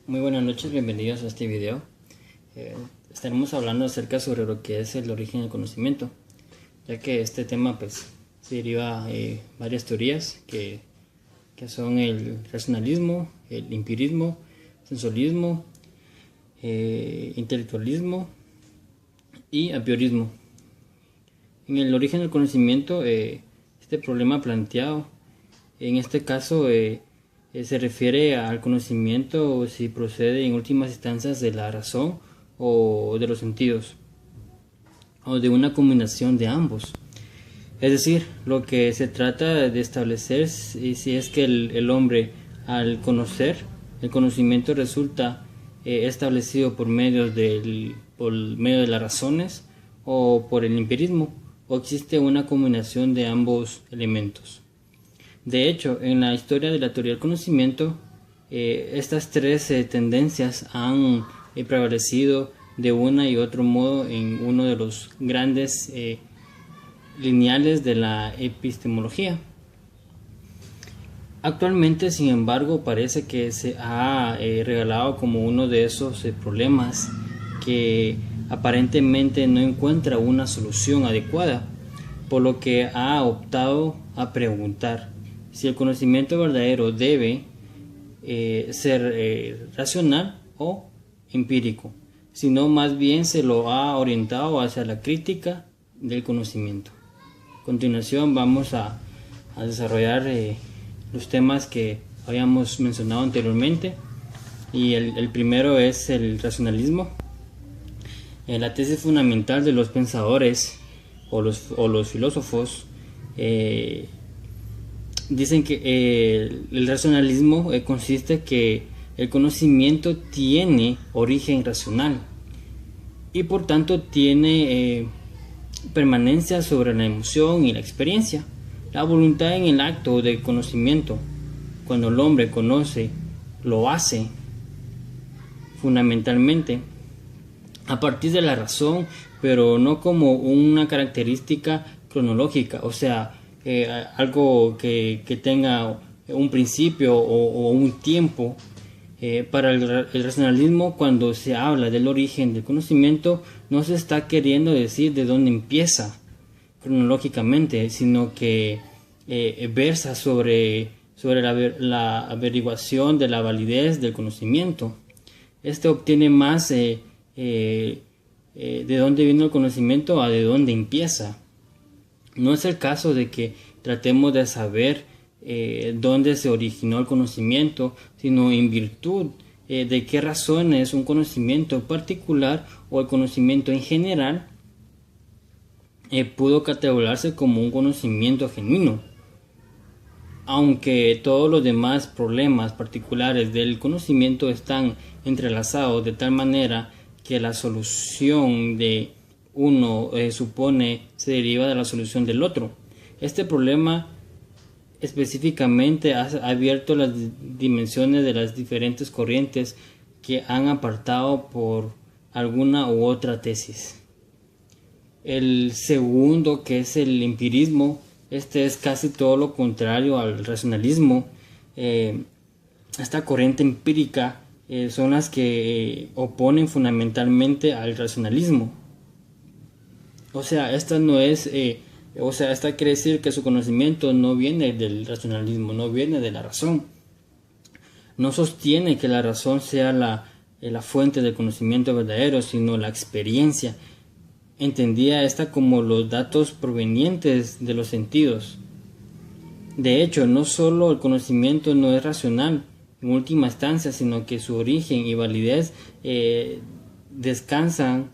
Muy buenas noches, bienvenidos a este video. Estaremos hablando acerca sobre lo que es el origen del conocimiento, ya que este tema se deriva varias teorías que son el racionalismo, el empirismo, sensualismo, intelectualismo y apiorismo. En el origen del conocimiento, este problema planteado, en este caso, se refiere al conocimiento si procede en últimas instancias de la razón o de los sentidos, o de una combinación de ambos. Es decir, lo que se trata de establecer es si es que el hombre, al conocer, el conocimiento resulta establecido por medio de las razones o por el empirismo, o existe una combinación de ambos elementos. De hecho, en la historia de la teoría del conocimiento, estas tres tendencias han prevalecido de una y otro modo en uno de los grandes lineales de la epistemología. Actualmente, sin embargo, parece que se ha revelado como uno de esos problemas que aparentemente no encuentra una solución adecuada, por lo que ha optado a preguntar si el conocimiento verdadero debe ser racional o empírico, sino más bien se lo ha orientado hacia la crítica del conocimiento. A continuación vamos a desarrollar los temas que habíamos mencionado anteriormente, y el primero es el racionalismo. La tesis fundamental de los pensadores o los filósofos dicen que el racionalismo consiste que el conocimiento tiene origen racional y por tanto tiene permanencia sobre la emoción y la experiencia. La voluntad en el acto de conocimiento, cuando el hombre conoce, lo hace fundamentalmente a partir de la razón, pero no como una característica cronológica, o sea, algo que tenga un principio o un tiempo. Para el racionalismo, cuando se habla del origen del conocimiento, no se está queriendo decir de dónde empieza cronológicamente, sino que versa sobre la averiguación de la validez del conocimiento. Este obtiene más de dónde viene el conocimiento a de dónde empieza. No es el caso de que tratemos de saber dónde se originó el conocimiento, sino en virtud de qué razones un conocimiento particular o el conocimiento en general pudo catalogarse como un conocimiento genuino. Aunque todos los demás problemas particulares del conocimiento están entrelazados de tal manera que la solución de uno se deriva de la solución del otro. Este problema específicamente ha abierto las dimensiones de las diferentes corrientes que han apartado por alguna u otra tesis. El segundo, que es el empirismo, este es casi todo lo contrario al racionalismo. Esta corriente empírica son las que oponen fundamentalmente al racionalismo. O sea, esta quiere decir que su conocimiento no viene del racionalismo, no viene de la razón. No sostiene que la razón sea la fuente del conocimiento verdadero, sino la experiencia. Entendía esta como los datos provenientes de los sentidos. De hecho, no solo el conocimiento no es racional en última instancia, sino que su origen y validez descansan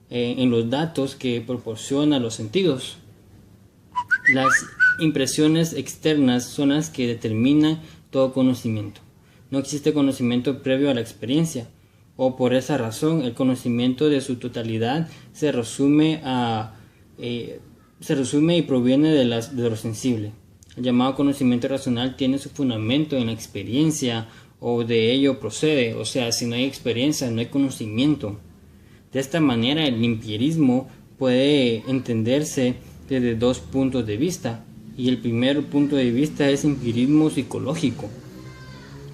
en los datos que proporcionan los sentidos. Las impresiones externas son las que determinan todo conocimiento. No existe conocimiento previo a la experiencia, o por esa razón el conocimiento de su totalidad se resume y proviene de lo sensible. El llamado conocimiento racional tiene su fundamento en la experiencia, o de ello procede. O sea, si no hay experiencia, no hay conocimiento. De esta manera, el empirismo puede entenderse desde dos puntos de vista, y el primer punto de vista es empirismo psicológico.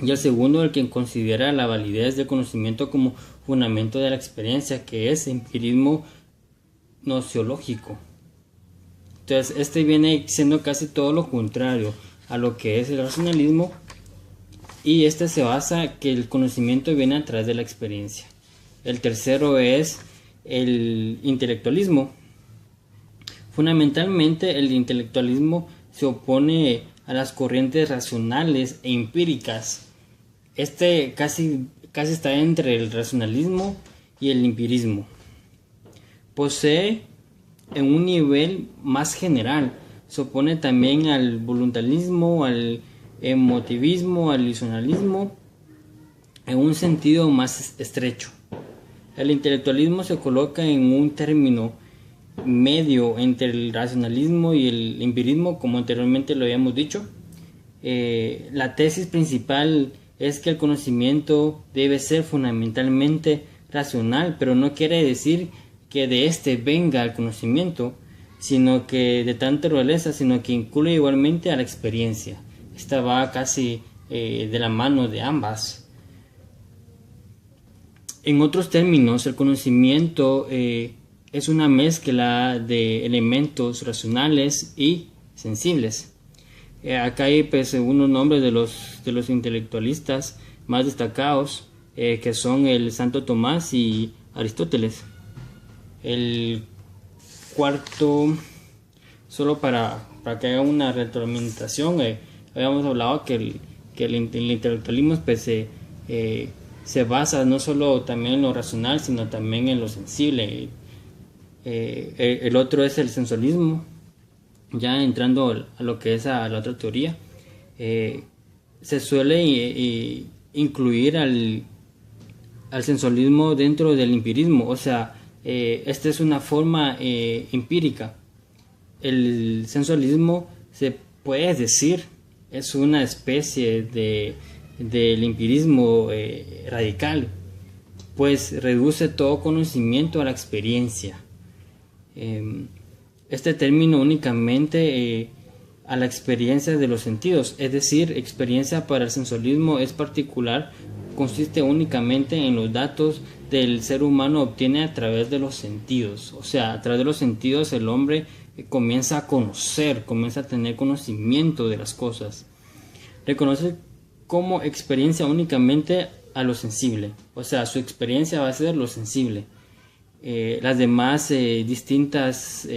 y el segundo, el que considera la validez del conocimiento como fundamento de la experiencia, que es empirismo nociológico. Entonces, este viene siendo casi todo lo contrario a lo que es el racionalismo, y este se basa que el conocimiento viene a través de la experiencia. El tercero es el intelectualismo. Fundamentalmente, el intelectualismo se opone a las corrientes racionales e empíricas. Este casi está entre el racionalismo y el empirismo. Posee en un nivel más general, se opone también al voluntarismo, al emotivismo, al ilusionalismo, en un sentido más estrecho. El intelectualismo se coloca en un término medio entre el racionalismo y el empirismo, como anteriormente lo habíamos dicho. La tesis principal es que el conocimiento debe ser fundamentalmente racional, pero no quiere decir que de este venga el conocimiento, sino que de tal naturaleza, sino que incluye igualmente a la experiencia. Esta va casi de la mano de ambas. En otros términos, el conocimiento es una mezcla de elementos racionales y sensibles. Acá hay pues unos nombres de los intelectualistas más destacados, que son el Santo Tomás y Aristóteles. El cuarto, solo para que haga una retroalimentación, habíamos hablado que el intelectualismo pues, se basa no solo también en lo racional, sino también en lo sensible. El otro es el sensualismo. Ya entrando a lo que es a la otra teoría, se suele incluir al sensualismo dentro del empirismo, o sea, esta es una forma empírica. El sensualismo se puede decir es una especie del empirismo radical, pues reduce todo conocimiento a la experiencia. Este término únicamente a la experiencia de los sentidos, es decir, experiencia para el sensualismo es particular, consiste únicamente en los datos del ser humano obtiene a través de los sentidos, o sea, a través de los sentidos el hombre comienza a conocer, comienza a tener conocimiento de las cosas. Reconoce como experiencia únicamente a lo sensible, o sea, su experiencia va a ser lo sensible. Las demás distintas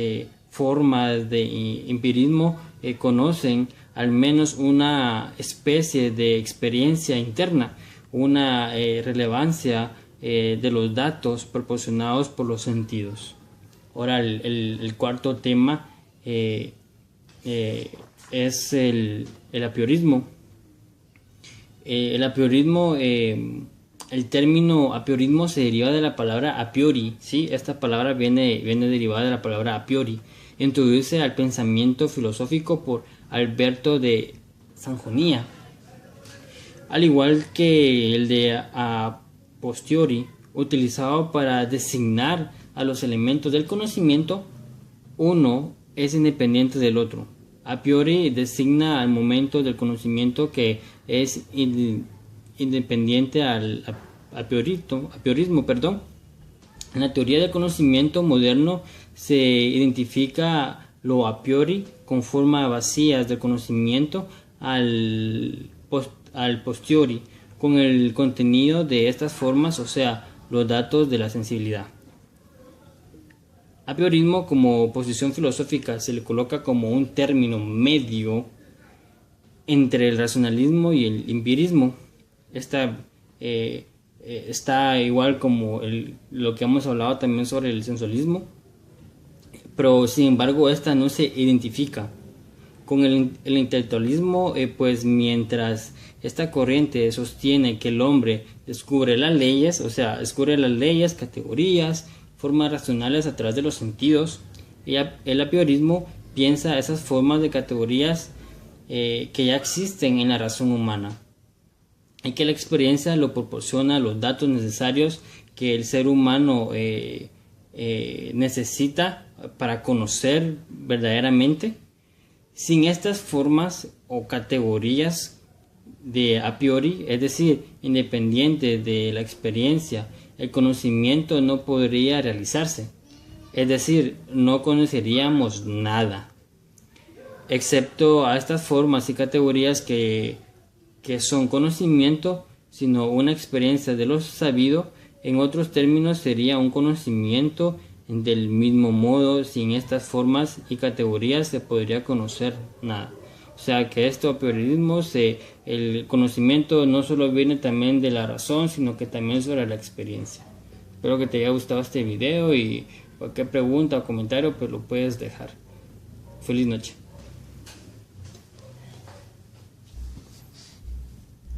formas de empirismo conocen al menos una especie de experiencia interna, una relevancia de los datos proporcionados por los sentidos. Ahora el cuarto tema es el apriorismo. El apriorismo, el término apriorismo se deriva de la palabra a priori, ¿sí? Esta palabra viene derivada de la palabra a priori. Introduce al pensamiento filosófico por Alberto de Sanjonía. Al igual que el de a posteriori, utilizado para designar a los elementos del conocimiento, uno es independiente del otro. A priori designa al momento del conocimiento que es independiente al apriorismo. En la teoría del conocimiento moderno se identifica lo a priori con formas vacías del conocimiento al posteriori, con el contenido de estas formas, o sea, los datos de la sensibilidad. Apriorismo como posición filosófica se le coloca como un término medio entre el racionalismo y el empirismo. Está igual como lo que hemos hablado también sobre el sensualismo, pero sin embargo esta no se identifica con el intelectualismo, pues mientras esta corriente sostiene que el hombre descubre las leyes, o sea, descubre las leyes, categorías, formas racionales a través de los sentidos, y el apriorismo piensa esas formas de categorías que ya existen en la razón humana y que la experiencia lo proporciona los datos necesarios que el ser humano necesita para conocer verdaderamente. Sin estas formas o categorías de a priori, es decir, independiente de la experiencia, el conocimiento no podría realizarse. Es decir, no conoceríamos nada, excepto a estas formas y categorías que son conocimiento, sino una experiencia de lo sabido. En otros términos, sería un conocimiento. Del mismo modo, sin estas formas y categorías se podría conocer nada. O sea que esto a priorismo, el conocimiento no solo viene también de la razón, sino que también sobre la experiencia. Espero que te haya gustado este video y cualquier pregunta o comentario pues lo puedes dejar. Feliz noche.